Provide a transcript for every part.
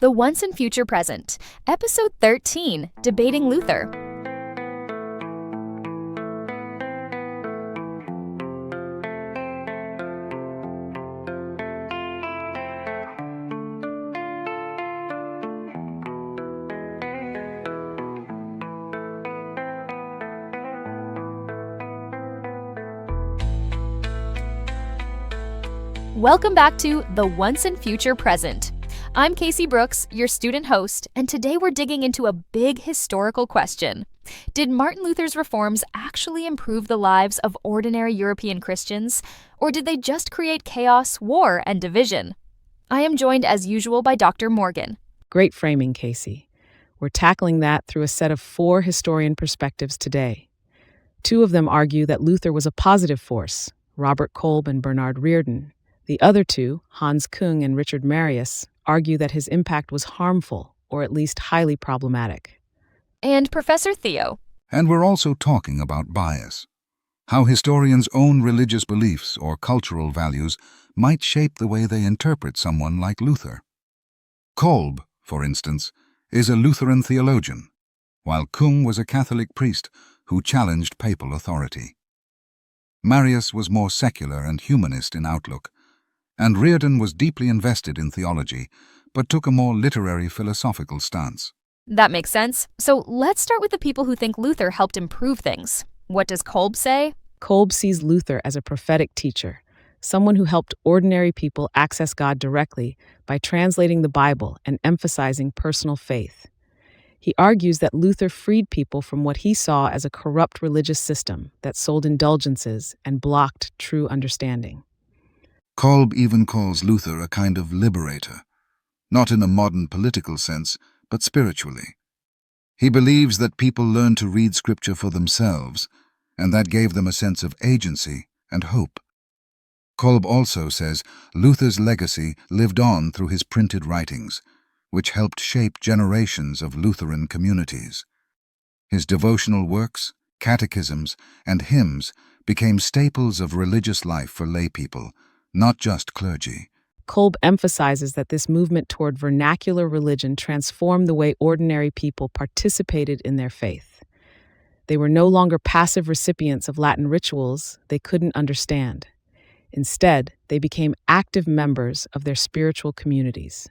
The Once and Future Present, Episode 13, Debating Luther. Welcome back to The Once and Future Present. I'm Casey Brooks, your student host, and today we're digging into a big historical question. Did Martin Luther's reforms actually improve the lives of ordinary European Christians, or did they just create chaos, war, and division? I am joined as usual by Dr. Morgan. Great framing, Casey. We're tackling that through a set of 4 historian perspectives today. 2 of them argue that Luther was a positive force, Robert Kolb and Bernard Reardon. The other 2, Hans Küng and Richard Marius, argue that his impact was harmful, or at least highly problematic. And Professor Theo. And we're also talking about bias. How historians' own religious beliefs or cultural values might shape the way they interpret someone like Luther. Kolb, for instance, is a Lutheran theologian, while Küng was a Catholic priest who challenged papal authority. Marius was more secular and humanist in outlook, and Reardon was deeply invested in theology, but took a more literary philosophical stance. That makes sense. So let's start with the people who think Luther helped improve things. What does Kolb say? Kolb sees Luther as a prophetic teacher, someone who helped ordinary people access God directly by translating the Bible and emphasizing personal faith. He argues that Luther freed people from what he saw as a corrupt religious system that sold indulgences and blocked true understanding. Kolb even calls Luther a kind of liberator, not in a modern political sense, but spiritually. He believes that people learn to read Scripture for themselves, and that gave them a sense of agency and hope. Kolb also says Luther's legacy lived on through his printed writings, which helped shape generations of Lutheran communities. His devotional works, catechisms, and hymns became staples of religious life for laypeople, not just clergy. Kolb emphasizes that this movement toward vernacular religion transformed the way ordinary people participated in their faith. They were no longer passive recipients of Latin rituals they couldn't understand. Instead, they became active members of their spiritual communities.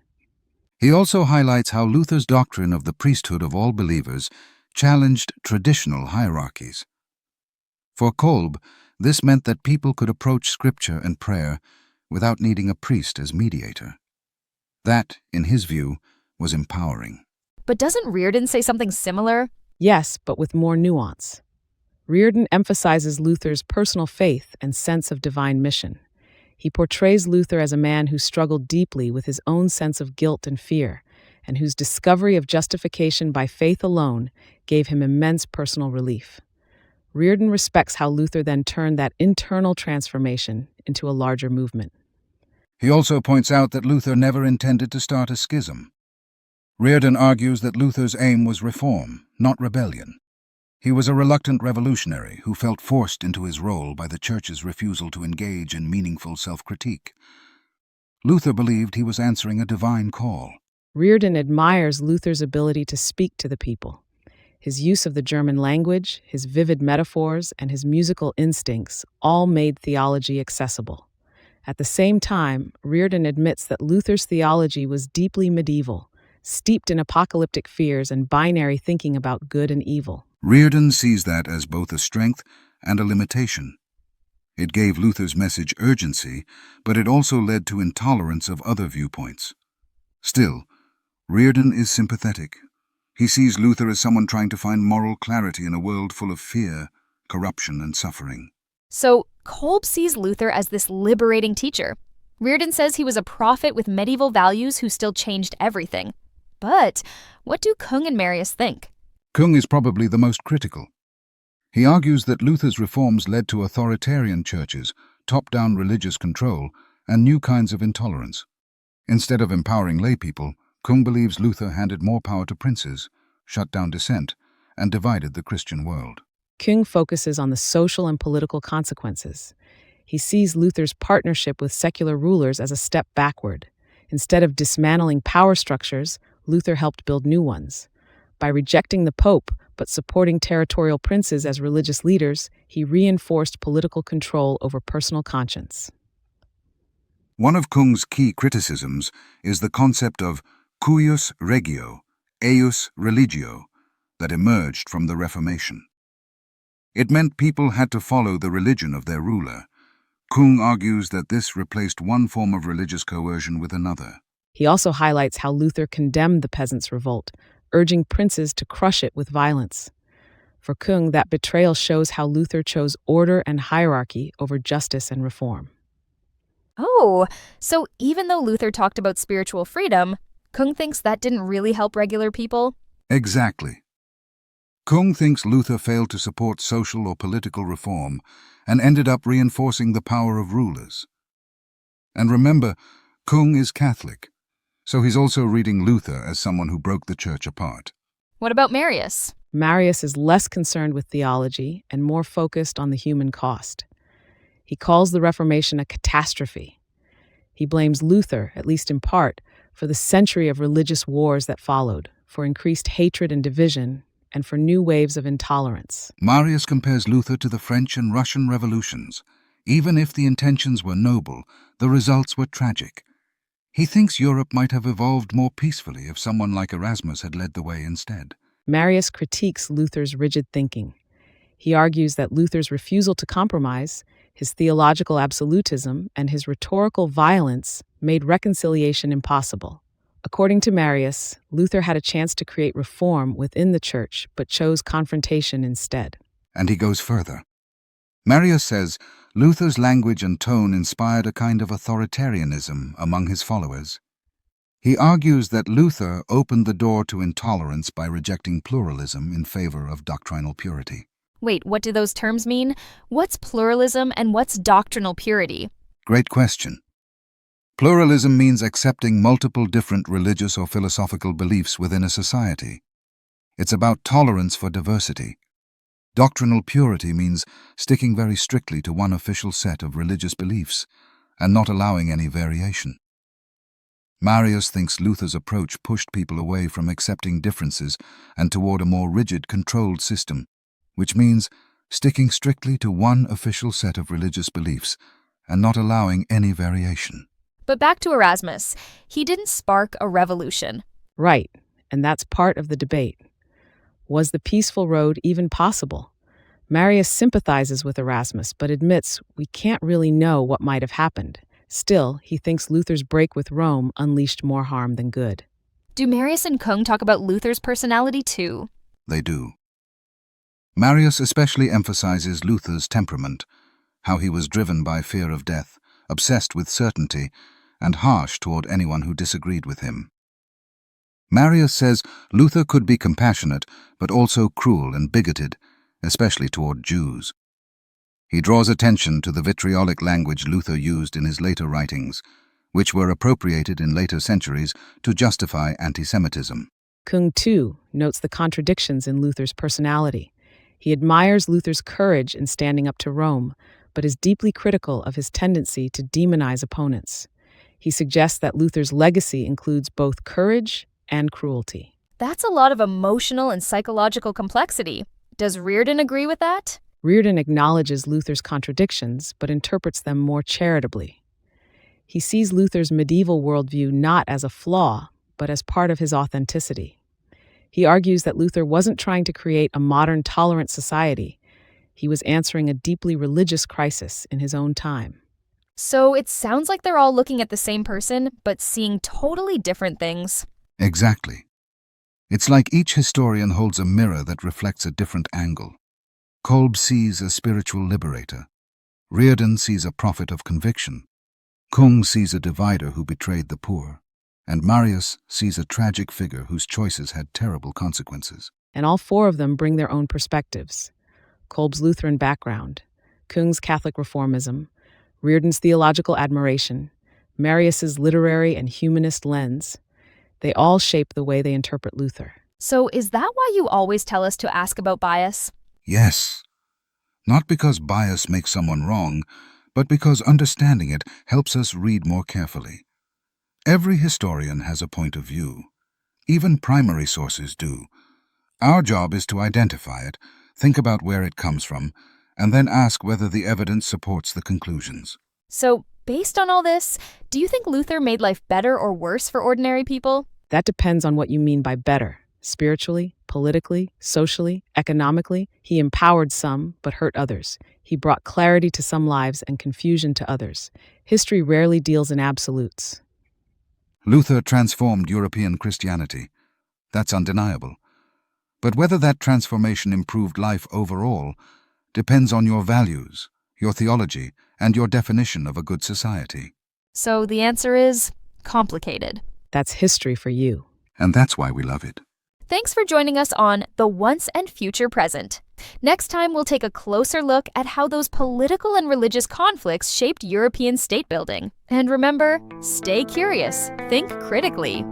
He also highlights how Luther's doctrine of the priesthood of all believers challenged traditional hierarchies. For Kolb, this meant that people could approach Scripture and prayer without needing a priest as mediator. That, in his view, was empowering. But doesn't Reardon say something similar? Yes, but with more nuance. Reardon emphasizes Luther's personal faith and sense of divine mission. He portrays Luther as a man who struggled deeply with his own sense of guilt and fear, and whose discovery of justification by faith alone gave him immense personal relief. Reardon respects how Luther then turned that internal transformation into a larger movement. He also points out that Luther never intended to start a schism. Reardon argues that Luther's aim was reform, not rebellion. He was a reluctant revolutionary who felt forced into his role by the Church's refusal to engage in meaningful self-critique. Luther believed he was answering a divine call. Reardon admires Luther's ability to speak to the people. His use of the German language, his vivid metaphors, and his musical instincts all made theology accessible. At the same time, Reardon admits that Luther's theology was deeply medieval, steeped in apocalyptic fears and binary thinking about good and evil. Reardon sees that as both a strength and a limitation. It gave Luther's message urgency, but it also led to intolerance of other viewpoints. Still, Reardon is sympathetic. He sees Luther as someone trying to find moral clarity in a world full of fear, corruption, and suffering. So, Kolb sees Luther as this liberating teacher. Reardon says he was a prophet with medieval values who still changed everything. But what do Küng and Marius think? Küng is probably the most critical. He argues that Luther's reforms led to authoritarian churches, top-down religious control, and new kinds of intolerance. Instead of empowering laypeople, Küng believes Luther handed more power to princes, shut down dissent, and divided the Christian world. Küng focuses on the social and political consequences. He sees Luther's partnership with secular rulers as a step backward. Instead of dismantling power structures, Luther helped build new ones. By rejecting the Pope but supporting territorial princes as religious leaders, he reinforced political control over personal conscience. One of Kung's key criticisms is the concept of cuius regio, eius religio, that emerged from the Reformation. It meant people had to follow the religion of their ruler. Kung argues that this replaced one form of religious coercion with another. He also highlights how Luther condemned the peasants' revolt, urging princes to crush it with violence. For Kung, that betrayal shows how Luther chose order and hierarchy over justice and reform. Oh, so even though Luther talked about spiritual freedom, Kung thinks that didn't really help regular people? Exactly. Kung thinks Luther failed to support social or political reform and ended up reinforcing the power of rulers. And remember, Kung is Catholic, so he's also reading Luther as someone who broke the church apart. What about Marius? Marius is less concerned with theology and more focused on the human cost. He calls the Reformation a catastrophe. He blames Luther, at least in part, for the century of religious wars that followed, for increased hatred and division, and for new waves of intolerance. Marius compares Luther to the French and Russian revolutions. Even if the intentions were noble, the results were tragic. He thinks Europe might have evolved more peacefully if someone like Erasmus had led the way instead. Marius critiques Luther's rigid thinking. He argues that Luther's refusal to compromise, his theological absolutism, and his rhetorical violence made reconciliation impossible. According to Marius, Luther had a chance to create reform within the church, but chose confrontation instead. And he goes further. Marius says Luther's language and tone inspired a kind of authoritarianism among his followers. He argues that Luther opened the door to intolerance by rejecting pluralism in favor of doctrinal purity. Wait, what do those terms mean? What's pluralism and what's doctrinal purity? Great question. Pluralism means accepting multiple different religious or philosophical beliefs within a society. It's about tolerance for diversity. Doctrinal purity means sticking very strictly to one official set of religious beliefs and not allowing any variation. Marius thinks Luther's approach pushed people away from accepting differences and toward a more rigid, controlled system, which means sticking strictly to one official set of religious beliefs and not allowing any variation. But back to Erasmus. He didn't spark a revolution. Right, and that's part of the debate. Was the peaceful road even possible? Marius sympathizes with Erasmus, but admits we can't really know what might have happened. Still, he thinks Luther's break with Rome unleashed more harm than good. Do Marius and Kung talk about Luther's personality too? They do. Marius especially emphasizes Luther's temperament, how he was driven by fear of death, obsessed with certainty, and harsh toward anyone who disagreed with him. Marius says Luther could be compassionate, but also cruel and bigoted, especially toward Jews. He draws attention to the vitriolic language Luther used in his later writings, which were appropriated in later centuries to justify anti-Semitism. Kung, too, notes the contradictions in Luther's personality. He admires Luther's courage in standing up to Rome, but is deeply critical of his tendency to demonize opponents. He suggests that Luther's legacy includes both courage and cruelty. That's a lot of emotional and psychological complexity. Does Reardon agree with that? Reardon acknowledges Luther's contradictions, but interprets them more charitably. He sees Luther's medieval worldview not as a flaw, but as part of his authenticity. He argues that Luther wasn't trying to create a modern, tolerant society. He was answering a deeply religious crisis in his own time. So it sounds like they're all looking at the same person, but seeing totally different things. Exactly. It's like each historian holds a mirror that reflects a different angle. Kolb sees a spiritual liberator. Reardon sees a prophet of conviction. Kung sees a divider who betrayed the poor. And Marius sees a tragic figure whose choices had terrible consequences. And all four of them bring their own perspectives. Kolb's Lutheran background, Kung's Catholic reformism, Reardon's theological admiration, Marius's literary and humanist lens. They all shape the way they interpret Luther. So is that why you always tell us to ask about bias? Yes. Not because bias makes someone wrong, but because understanding it helps us read more carefully. Every historian has a point of view. Even primary sources do. Our job is to identify it, think about where it comes from, and then ask whether the evidence supports the conclusions. So, based on all this, do you think Luther made life better or worse for ordinary people? That depends on what you mean by better. Spiritually, politically, socially, economically, he empowered some but hurt others. He brought clarity to some lives and confusion to others. History rarely deals in absolutes. Luther transformed European Christianity. That's undeniable. But whether that transformation improved life overall depends on your values, your theology, and your definition of a good society. So the answer is complicated. That's history for you. And that's why we love it. Thanks for joining us on The Once and Future Present. Next time, we'll take a closer look at how those political and religious conflicts shaped European state building. And remember, stay curious, think critically.